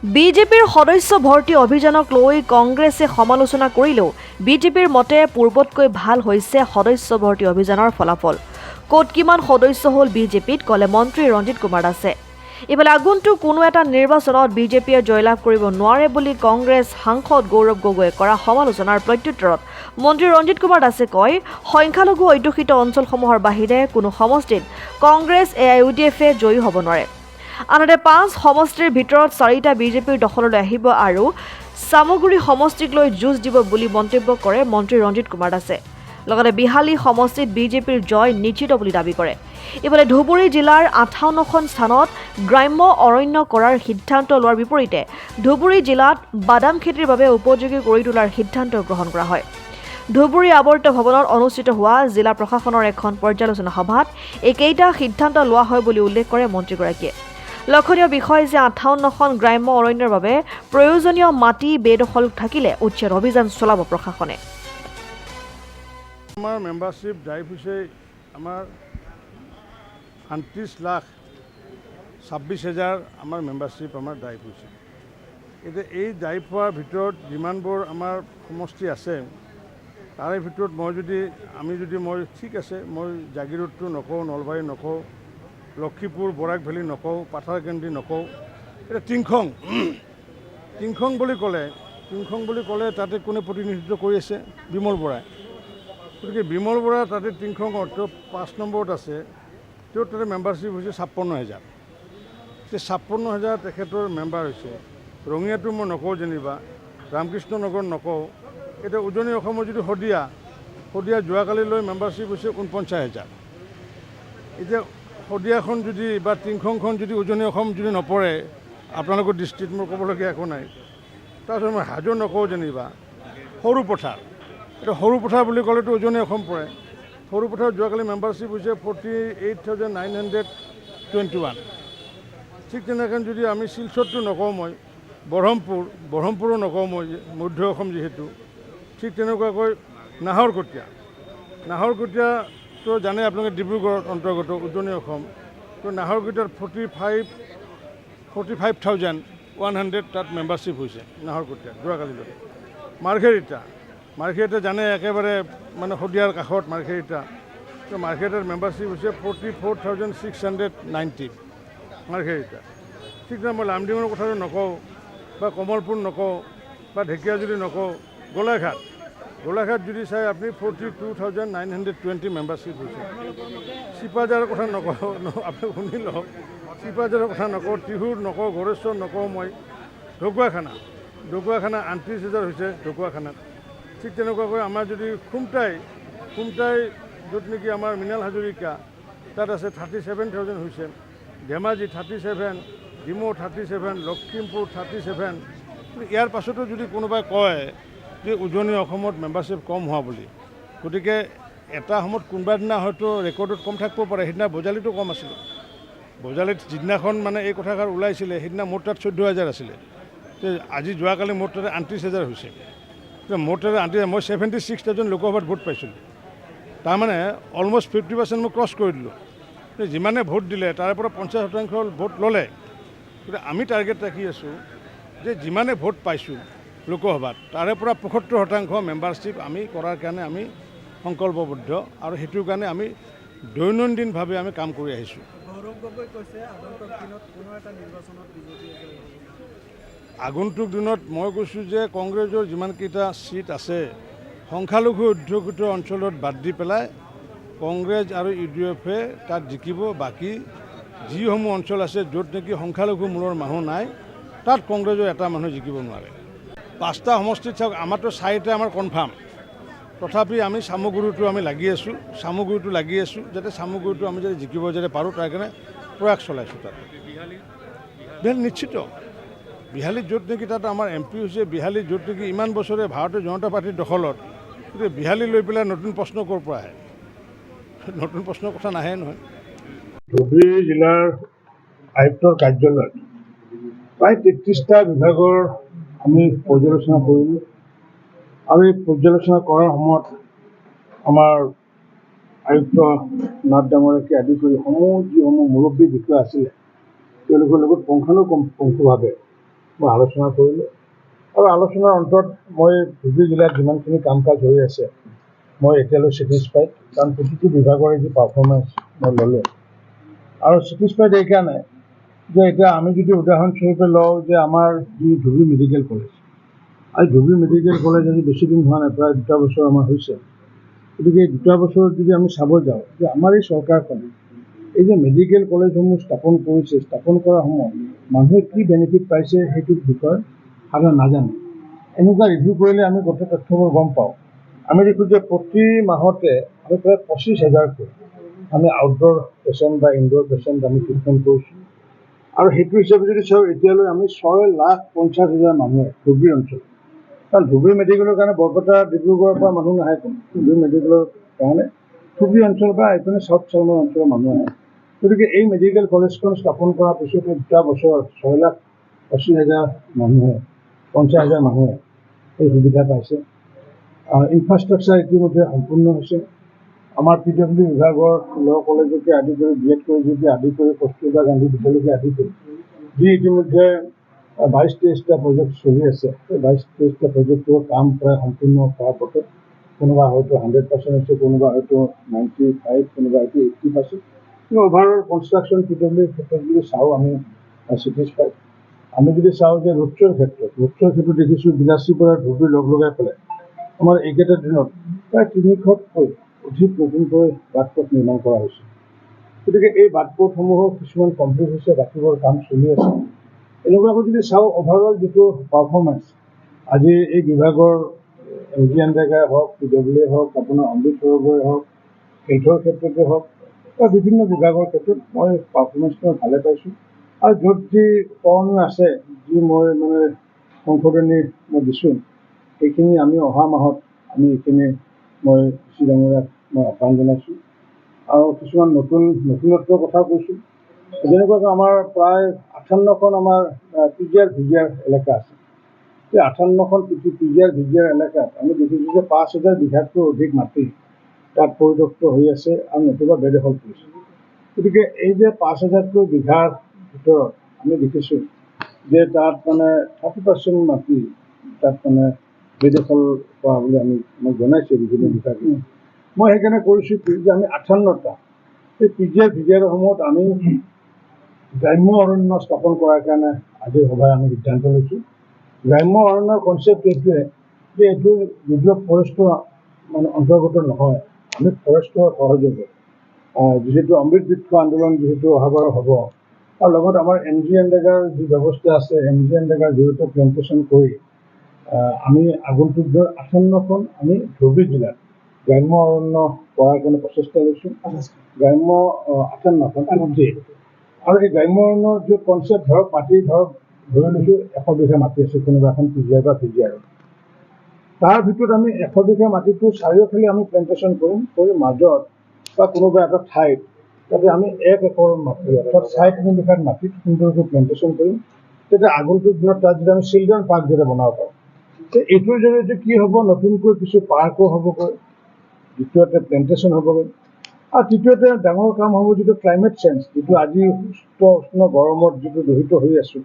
বিজেপিৰ সদস্য ভৰ্তি অভিযানক লৈ কংগ্ৰেছে সমালোচনা কৰিলেও বিজেপিৰ মতে পূৰ্বতকৈ ভাল হৈছে সদস্য ভৰ্তি অভিযানৰ ফলাফল। ক'ত কিমান সদস্য হ'ল বিজেপিত ক'লে মন্ত্ৰী ৰঞ্জিত কুমাৰ দাসে। ইফালে আগন্তুক কোনো এটা নিৰ্বাচনত বিজেপিয়ে জয়লাভ কৰিব নোৱাৰে বুলি কংগ্ৰেছ সাংসদ গৌৰৱ গগৈয়ে কৰা সমালোচনাৰ প্ৰত্যুত্তৰত মন্ত্ৰী ৰঞ্জিত কুমাৰ দাসে কয়, সংখ্যালঘু অধ্যুষিত অঞ্চলসমূহৰ বাহিৰে কোনো সমষ্টিত কংগ্ৰেছ AIUDF-এ জয়ী হ'ব নোৱাৰে। আনহাতে 5 সমষ্টিৰ ভিতৰত 4টা বিজেপিৰ দখললৈ আহিব আৰু সামগুৰি সমষ্টিক লৈ যুঁজ দিব বুলি মন্তব্য কৰে মন্ত্ৰী ৰঞ্জিত কুমাৰ দাসে। লগতে বিহালী সমষ্টিত বিজেপিৰ জয় নিশ্চিত বুলি দাবী কৰে। ইফালে ধুবুৰী জিলাৰ 58খন স্থানত গ্ৰাম্য অৰণ্য কৰাৰ সিদ্ধান্ত লোৱাৰ বিপৰীতে ধুবুৰী জিলাত বাদাম খেতিৰ বাবে উপযোগী কৰি তোলাৰ সিদ্ধান্ত গ্ৰহণ কৰা হয়। ধুবুৰী আৱৰ্ত ভৱনত অনুষ্ঠিত হোৱা জিলা প্ৰশাসনৰ এখন পৰ্যালোচনা সভাত একেইটা সিদ্ধান্ত লোৱা হয় বুলি উল্লেখ কৰে মন্ত্ৰীগৰাকীয়ে। লক্ষণীয় বিষয় যে 58খন গ্ৰাম্য অৰণ্যৰ বাবে প্ৰয়োজনীয় মাটি বেদখল থাকিলে উচ্ছেদ অভিযান চলাব প্ৰশাসনে। আমাৰ মেম্বাৰশ্বিপ ড্ৰাইভ হৈছে আমাৰ 29,26,000 আমাৰ মেম্বাৰশ্বিপ আমাৰ ড্ৰাইভ হৈছে। এতিয়া এই ড্ৰাইভ হোৱাৰ ভিতৰত যিমানবোৰ আমাৰ সমষ্টি আছে তাৰে ভিতৰত মই ঠিক আছে মই জাগিৰোডটো নকওঁ, নলবাৰী নকওঁ, লক্ষীপুৰ বৰাক ভেলী নকওঁ, পাথাৰকেন্দ্ৰি নকওঁ, এতিয়া টিংখং বুলি ক'লে তাতে কোনে প্ৰতিনিধিত্ব কৰি আছে? বিমল বৰাই। গতিকে বিমল বৰা তাতে টিংখং অৰ্থ 5 নম্বৰত আছে, তেওঁ তাতে মেম্বাৰশ্বিপ হৈছে 56,000। সেই 56,000 তেখেতৰ মেম্বাৰ হৈছে। ৰঙিয়াটো মই নকওঁ যেনিবা, ৰামকৃষ্ণ নগৰ নকওঁ। এতিয়া উজনি অসমৰ যদি শদিয়া যোৱাকালিলৈ মেম্বাৰশ্বিপ হৈছে 49,000। এতিয়া শদিয়াখন যদি বা টিংখংখন যদি উজনি অসম যদি নপৰে, আপোনালোকৰ দৃষ্টিত মোৰ ক'বলগীয়া একো নাই। তাৰপিছত মই হাজো নকওঁ যেনিবা, সৰুপথাৰ, এতিয়া সৰুপথাৰ বুলি ক'লেতো উজনি অসম পৰে। সৰুপথাৰত যোৱাকালি মেম্বাৰশ্বিপ হৈছে 48,921। ঠিক তেনেকৈ যদি আমি শিলচৰটো নকওঁ, মই ব্ৰহ্মপুৰো নকওঁ, মই মধ্য অসম যিহেতু। ঠিক তেনেকুৱাকৈ নাহৰকটীয়াটো জানে আপোনালোকে ডিব্ৰুগড়ৰ অন্তৰ্গত উজনি অসম। তো নাহৰকটীয়াত 45,100 তাত মেম্বাৰশ্বিপ হৈছে নাহৰকটীয়াত যোৱাকালিলৈ। মাৰ্ঘেৰিটা জানে একেবাৰে মানে শদিয়াৰ কাষত মাৰ্ঘেৰিটা। তো মাৰ্ঘেৰিটাৰ মেম্বাৰশ্বিপ হৈছে 44,690 মাৰ্ঘেৰিটা। ঠিক নাই মই লামডিঙৰ কথাটো নকওঁ বা কমলপুৰ নকওঁ বা ঢেকীয়াজুলি নকওঁ, গোলাঘাট যদি চাই আপুনি 42,920 মেম্বাৰশ্বিপ হৈছে। চিপাঝাৰৰ কথা নকওঁ, আপুনি শুনি লওক, চিপাঝাৰৰ কথা নকওঁ, টিহুৰ নকওঁ, গড়েশ্বৰ নকওঁ, মই ঢকুৱাখানা 38,000 হৈছে ঢকুৱাখানাত। ঠিক তেনেকুৱাকৈ আমাৰ যদি খুমটাই য'ত নেকি আমাৰ মৃণাল হাজৰিকা তাত আছে 37,000 হৈছে। ধেমাজি 37, ডিমৌ 37, লখিমপুৰ 37। ইয়াৰ পাছতো যদি কোনোবাই কয় যে উজনি অসমত মেম্বাৰশ্বিপ কম হোৱা বুলি, গতিকে এটা সময়ত কোনোবা দিনা হয়তো ৰেকৰ্ডত কম থাকিব পাৰে। সেইদিনা বজালীতো কম আছিলে। বজালীত যিদিনাখন মানে এই কথাষাৰ ওলাইছিলে সেইদিনা মোৰ তাত 14,000 আছিলে। আজি যোৱাকালি মোৰ তাতে 38,000 হৈছে। মোৰ তাতে মই 76,000 লোকসভাত ভোট পাইছিলোঁ। তাৰমানে অলমষ্ট 50% মই ক্ৰছ কৰি দিলোঁ। যিমানে ভোট দিলে তাৰে পৰা 50% ভোট ল'লে। গতিকে আমি টাৰ্গেট ৰাখি আছোঁ যে যিমানে ভোট পাইছোঁ লোকসভাত তাৰে পৰা 75% মেম্বাৰশ্বিপ আমি কৰাৰ কাৰণে আমি সংকল্পবদ্ধ আৰু সেইটোৰ কাৰণে আমি দৈনন্দিনভাৱে আমি কাম কৰি আহিছোঁ। আগন্তুক দিনত মই কৈছোঁ যে কংগ্ৰেছৰ যিমানকেইটা ছিট আছে সংখ্যালঘু অধ্যুষিত অঞ্চলত বাদ দি পেলাই কংগ্ৰেছ আৰু UDF-এ তাত জিকিব। বাকী যিসমূহ অঞ্চল আছে য'ত নেকি সংখ্যালঘু মূলৰ মানুহ নাই তাত কংগ্ৰেছৰ এটা মানুহ জিকিব নোৱাৰে। 5টা সমষ্টিত চাওক, আমাৰতো 4টা আমাৰ কনফাৰ্ম। তথাপি আমি চামগুৰিটো আমি লাগি আছোঁ, যাতে চামগুৰিটো আমি যাতে জিকিব যাতে পাৰোঁ তাৰ কাৰণে প্ৰয়াস চলাইছোঁ। তাত বিহালী নিশ্চিত, বিহালীত য'ত নেকি তাত আমাৰ MP হৈছে, বিহালীত য'ত নেকি ইমান বছৰে ভাৰতীয় জনতা পাৰ্টীৰ দখলত, গতিকে বিহালী লৈ পেলাই নতুন প্ৰশ্ন ক'ৰ পৰা আহে? নতুন প্ৰশ্নৰ কথা নাহে নহয়। ধুবুৰী জিলাৰ আয়ুক্তৰ কাৰ্যালয়ত প্ৰায় 33টা বিভাগৰ আমি পৰ্যালোচনা কৰিলোঁ আৰু এই পৰ্যালোচনা কৰাৰ সময়ত আমাৰ আয়ুক্ত নাথ ডাঙৰীয়াকে আদি কৰি যিসমূহ মুৰব্বী বিষয়া আছিলে তেওঁলোকৰ লগত পুংখানুপুংখভাৱে মই আলোচনা কৰিলোঁ আৰু আলোচনাৰ অন্তত মই ধুবুৰী জিলাত যিমানখিনি কাম কাজ হৈ আছে মই এতিয়ালৈ ছেটিছফাইড, কাৰণ প্ৰতিটো বিভাগৰে যি পাৰফৰ্মেঞ্চ মই ল'লোঁ আৰু ছেটিছফাইড এইকাৰণে যে এতিয়া আমি যদি উদাহৰণস্বৰূপে লওঁ যে আমাৰ যি ধুবুৰী মেডিকেল কলেজ, আজি ধুবুৰী মেডিকেল কলেজ আজি বেছি দিন হোৱা নাই, প্ৰায় 2 বছৰ আমাৰ হৈছে। গতিকে এই 2 বছৰত যদি আমি চাব যাওঁ যে আমাৰ এই চৰকাৰখনে এই যে মেডিকেল কলেজসমূহ স্থাপন কৰিছে, স্থাপন কৰাৰ সময়ত মানুহে কি বেনিফিট পাইছে সেইটোৰ বিষয়ে সাধাৰণ নাজানে। এনেকুৱা ৰিভিউ কৰিলে আমি গোটেই তথ্যবোৰ গম পাওঁ। আমি দেখোঁ যে প্ৰতি মাহতে আমি প্ৰায় 25,000কৈ আমি আউটডোৰ পেচেণ্ট বা ইনডোৰ পেচেণ্ট আমি ট্ৰিটমেণ্ট কৰিছোঁ আৰু সেইটো হিচাপে যদি চাওঁ এতিয়ালৈ আমি 6,50,000 মানুহে ধুবুৰী অঞ্চলত, কাৰণ ধুবুৰী মেডিকেলৰ কাৰণে বৰপেটা ডিব্ৰুগড়ৰ পৰা মানুহ নাহে কোনো, ধুবুৰী মেডিকেলৰ কাৰণে ধুবুৰী অঞ্চল বা এইপিনে চাউথ চালমাৰ অঞ্চলৰ মানুহ আহে। গতিকে এই মেডিকেল কলেজখন স্থাপন কৰাৰ পিছতে 2 বছৰ 6,80,000 মানুহে 50,000 মানুহে এই সুবিধা পাইছে। ইনফ্ৰাষ্ট্ৰাকচাৰ ইতিমধ্যে সম্পূৰ্ণ হৈছে। আমাৰ PWD বিভাগৰ ল কলেজকে আদি কৰি BEd কলেজকে আদি কৰি কস্তুৰবা গান্ধী বিদ্যালয়কে আদি কৰি যি ইতিমধ্যে 22-23টা প্ৰজেক্ট চলি আছে, সেই 22-23টা প্ৰজেক্টৰ কাম প্ৰায় সম্পূৰ্ণ কৰাৰ পথত। কোনোবা হয়তো 100% হৈছে, কোনোবা হয়তো 95, কোনোবা হয়তো 80%। কিন্তু অভাৰঅল কনষ্ট্ৰাকশ্যন PWDৰ ক্ষেত্ৰত যদি চাওঁ আমি ছেটিছফাইড। আমি যদি চাওঁ যে ৰোডছৰ ক্ষেত্ৰত দেখিছোঁ বিলাচীৰ পৰা ধুবুৰী লগাই পেলাই আমাৰ এইকেইটা দিনত প্ৰায় 300তকৈ অধিক নতুনকৈ বাটপথ নিৰ্মাণ কৰা হৈছে। গতিকে এই বাটপথসমূহৰ কিছুমান কমপ্লিট হৈছে, বাকীবোৰ কাম চলি আছে। এনেকুৱাকৈ যদি চাওঁ অভাৰঅল যিটো পাৰফৰ্মেঞ্চ আজি এই বিভাগৰ MGNৰেগাই হওক, PWD হওক, আপোনাৰ অমৃত সৰোবৰে হওক, হেল্থৰ ক্ষেত্ৰতে হওক বা বিভিন্ন বিভাগৰ ক্ষেত্ৰত মই পাৰফৰ্মেঞ্চটো ভালে পাইছোঁ। আৰু য'ত যি কৰণীয় আছে, যি মই সংশোধনী মই দিছোঁ, সেইখিনি আমি অহা মাহত আমি এইখিনি মই শ্ৰী ডাঙৰীয়াক মই আহ্বান জনাইছোঁ। আৰু কিছুমান নতুনত্বৰ কথাও কৈছোঁ। যেনেকুৱাকৈ আমাৰ প্ৰায় 58খন আমাৰ PGR VGR এলেকা আছে। এই 58খন PGR VGR এলেকাত আমি দেখিছোঁ যে 5,000 বিঘাতকৈ অধিক মাটি তাত পৰিদক্ত হৈ আছে আৰু নতুবা বেদখল কৰিছে। গতিকে এই যে 5,000কৈ বিঘাৰ ভিতৰত আমি দেখিছোঁ যে তাত 30% মাটি তাত বেদখল কৰা বুলি আমাক জনাইছে বিভিন্ন বিভাগে। মই সেইকাৰণে কৰিছোঁ কি যে আমি 58টা এই PGR VGRসমূহত আমি গ্ৰাম্য অৰণ্য স্থাপন কৰাৰ কাৰণে আজিৰ সভায় আমি সিদ্ধান্ত লৈছোঁ। গ্ৰাম্য অৰণ্যৰ কনচেপ্ট এইটোৱে যে এইটো যদিও ফৰেষ্টৰ অন্তৰ্গত নহয়, আমি ফৰেষ্টৰ সহযোগে যিহেতু অমৃত বৃক্ষ আন্দোলন যিহেতু অহাবাৰ হ'ব আৰু লগত আমাৰ MGNৰেগাৰ যি ব্যৱস্থা আছে, MGNৰেগাৰ জৰিয়তে প্লেণ্টেশ্যন কৰি আমি আগন্তুক 58খন আমি ধুবুৰী জিলাত গ্ৰাম্য অৰণ্য কৰাৰ কাৰণে প্ৰচেষ্টা লৈছোঁ। গ্ৰাম্য 58খন আৰু এই গ্ৰাম্য অৰণ্যৰ যি কনচেপ্ট ধৰক মাটি ধৰি লৈছোঁ 100 বিঘা মাটি আছে কোনোবা এখন PGR বা VGR। তাৰ ভিতৰত আমি 100 বিঘা মাটিটো চাৰিওফালে আমি প্লেণ্টেশ্যন কৰিম, কৰি মাজত বা কোনোবা এটা ঠাইত তাতে আমি 1 একৰ মাটি অৰ্থাৎ 3.5 বিঘাত মাটিত সুন্দৰকৈ প্লেণ্টেশ্যন কৰিম। তেতিয়া আগন্তুক দিনত তাত যদি আমি চিলড্ৰেন পাৰ্ক যদি বনাব পাৰোঁ, এইটোৰ জৰিয়তে কি হ'ব, নতুনকৈ কিছু পাৰ্কো হ'বগৈ, দ্বিতীয়তে প্লেণ্টেশ্যন হ'বগৈ আৰু তৃতীয়তে ডাঙৰ কাম হ'ব যিটো ক্লাইমেট চেঞ্জ, যিটো আজি উষ্ণ গৰমত যিটো দহিত হৈ আছোঁ,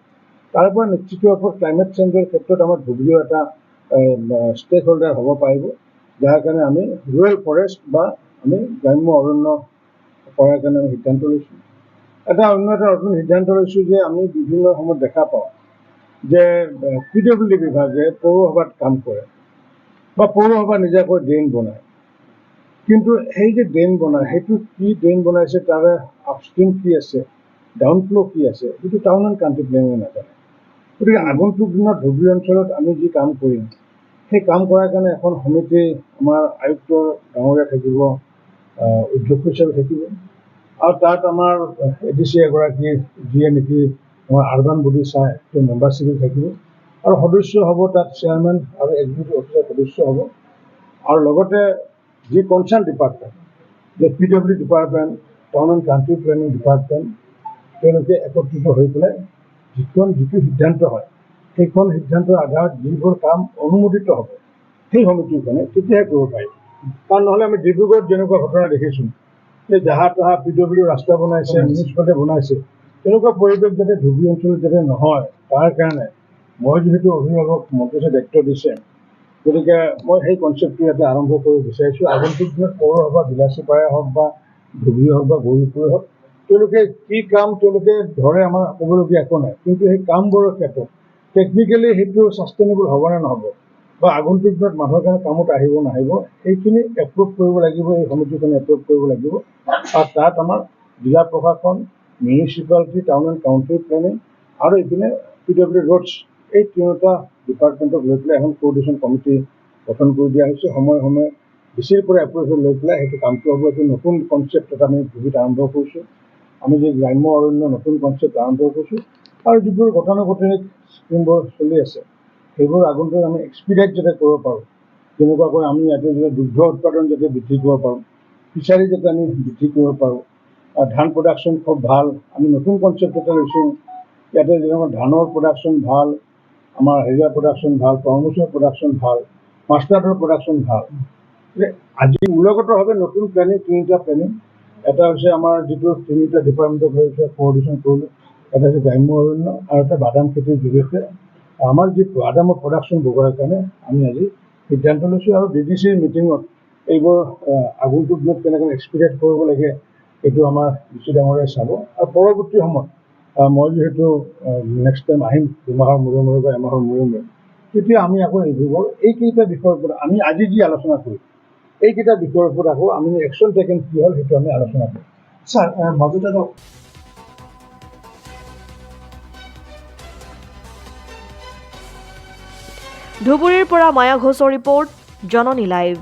তাৰ পৰা নিশ্চিত ওপৰত ক্লাইমেট চেঞ্জৰ ক্ষেত্ৰত আমাৰ ধুবুৰীও এটা ষ্টেক হোল্ডাৰ হ'ব পাৰিব, যাৰ কাৰণে আমি ৰুৰেল ফৰেষ্ট বা আমি গ্ৰাম্য অৰণ্য কৰাৰ কাৰণে আমি সিদ্ধান্ত লৈছোঁ। অন্য এটা নতুন সিদ্ধান্ত লৈছোঁ যে আমি বিভিন্ন সময়ত দেখা পাওঁ যে PWD বিভাগে পৌৰসভাত কাম কৰে বা পৌৰসভা নিজাকৈ ড্ৰেইন বনায়, কিন্তু সেই যে ড্ৰেইন বনায় সেইটো কি ড্ৰেইন বনাইছে, তাৰে আপষ্ট্ৰীম কি আছে, ডাউন ফ্ল' কি আছে, সেইটো টাউন এণ্ড কাণ্ট্ৰি প্লেনিঙে নাজানে। গতিকে আগন্তুক দিনত ধুবুৰী অঞ্চলত আমি যি কাম কৰিম, সেই কাম কৰাৰ কাৰণে এখন সমিতি আমাৰ আয়ুক্ত ডাঙৰীয়া থাকিব, অধ্যক্ষ হিচাপে থাকিব আৰু তাত আমাৰ ADC এগৰাকী যিয়ে নেকি আমাৰ আৰ্বান বডি চাই তেওঁ মেম্বাৰশ্বিপ থাকিব আৰু সদস্য হ'ব তাত চেয়াৰমেন আৰু এক্সিকিউটিভ অফিচাৰ সদস্য হ'ব আৰু লগতে যি কনচাৰ্ণ ডিপাৰ্টমেণ্ট যে PWD department, town and country planning department, তেওঁলোকে একত্ৰিত হৈ পেলাই যিটো সিদ্ধান্ত হয় সেইখন সিদ্ধান্তৰ আধাৰত যিবোৰ কাম অনুমোদিত হ'ব সেই সমিতিখনে তেতিয়াহে কৰিব পাৰিব। কাৰণ নহ'লে আমি ডিব্ৰুগড়ত যেনেকুৱা ঘটনা দেখিছোঁ যে জাহা তাহা PWD ৰাস্তা বনাইছে, মিউনিচিপালিটি বনাইছে, তেনেকুৱা পৰিৱেশ যাতে ধুবুৰী অঞ্চলত যাতে নহয় তাৰ কাৰণে মই যিহেতু অভিভাৱক মন্ত্ৰীয়ে দায়িত্ব দিছে, গতিকে মই সেই কনচেপ্টটো ইয়াতে আৰম্ভ কৰিব বিচাৰিছোঁ। আগন্তুক দিনত পৌৰসভা, বিলাচীপাৰাই হওক বা ধুবুৰী হওক বা গৌৰীপুৰে হওক, তেওঁলোকে কি কাম তেওঁলোকে ধৰে আমাৰ ক'বলগীয়া একো নাই, কিন্তু সেই কামবোৰৰ ক্ষেত্ৰত টেকনিকেলি সেইটো ছাষ্টেইনেবল হ'ব নে নহ'ব, বা আগন্তুক দিনত মানুহৰ কাৰণে কামত আহিব নাহিব, সেইখিনি এপ্ৰুভ কৰিব লাগিব, এই সমিতিখনে এপ্ৰুভ কৰিব লাগিব। আৰু তাত আমাৰ জিলা প্ৰশাসন, municipality, town and county planning আৰু এইপিনে PW ৰোডছ, এই তিনিওটা ডিপাৰ্টমেণ্টক লৈ পেলাই এখন কোঅৰ্ডিনেশ্যন কমিটি গঠন কৰি দিয়া হৈছে। সময়ে সময়ে ডিচিৰ পৰা এপ্ৰুভেল লৈ পেলাই সেইটো কামটো হ'ব। এইটো নতুন কনচেপ্ট এটা আমি ধুবুৰীত আৰম্ভ কৰিছোঁ। আমি যে গ্ৰাম্য অৰণ্য নতুন কনচেপ্ট আৰম্ভ কৰিছোঁ, আৰু যিবোৰ গতানুগতিক স্কিমবোৰ চলি আছে সেইবোৰ আগন্তুক আমি এক্সপিডাইট যাতে কৰিব পাৰোঁ, যেনেকুৱাকৈ আমি ইয়াতে যাতে দুগ্ধ উৎপাদন যাতে বৃদ্ধি কৰিব পাৰোঁ, ফিচাৰী যাতে আমি বৃদ্ধি কৰিব পাৰোঁ, ধান প্ৰডাকশ্যন খুব ভাল। আমি নতুন কনচেপ্ট এটা লৈছোঁ, ইয়াতে যেনেকুৱা ধানৰ প্ৰডাকশ্যন ভাল, আমাৰ হেৰিয়াৰ প্ৰডাকশ্যন ভাল, তৰমুজৰ প্ৰডাকশ্যন ভাল, মাষ্টাৰ্ডৰ প্ৰডাকশ্যন ভাল। আজি মূলগতভাৱে নতুন প্লেনিং, তিনিটা প্লেনিং। এটা হৈছে আমাৰ যিটো তিনিটা ডিপাৰ্টমেণ্টক লৈ কোঅৰ্ডিনেশ্যন কৰিলোঁ, এটা হৈছে গ্ৰাম্য অৰণ্য, আৰু এটা বাদাম খেতিৰ জৰিয়তে আমাৰ যি বাদামৰ প্ৰডাকশ্যন বঢ়োৱাৰ কাৰণে আমি আজি সিদ্ধান্ত লৈছোঁ। আৰু DDCৰ মিটিঙত এইবোৰ আগন্তুক দিনত কেনেকৈ এক্সপিৰিয়েট কৰিব লাগে এইটো আমাৰ DC ডাঙৰীয়াই চাব। আৰু পৰৱৰ্তী সময়ত মই যিহেতু নেক্সট টাইম আহিম 2 মাহৰ মূৰে মূৰে বা এমাহৰ মূৰে মূৰে, তেতিয়া আমি আকৌ এইকেইটা বিষয়ৰ ওপৰত আমি আজি যি আলোচনা কৰিম, এইকেইটা বিষয়ৰ ওপৰত আকৌ আমি একশ্যন টেকেন কি হ'ল সেইটো আমি আলোচনা কৰিম। স্যাৰ মাজতে ধুবুৰীৰ পৰা মায়া ঘোষৰ ৰিপৰ্ট, জননী লাইভ।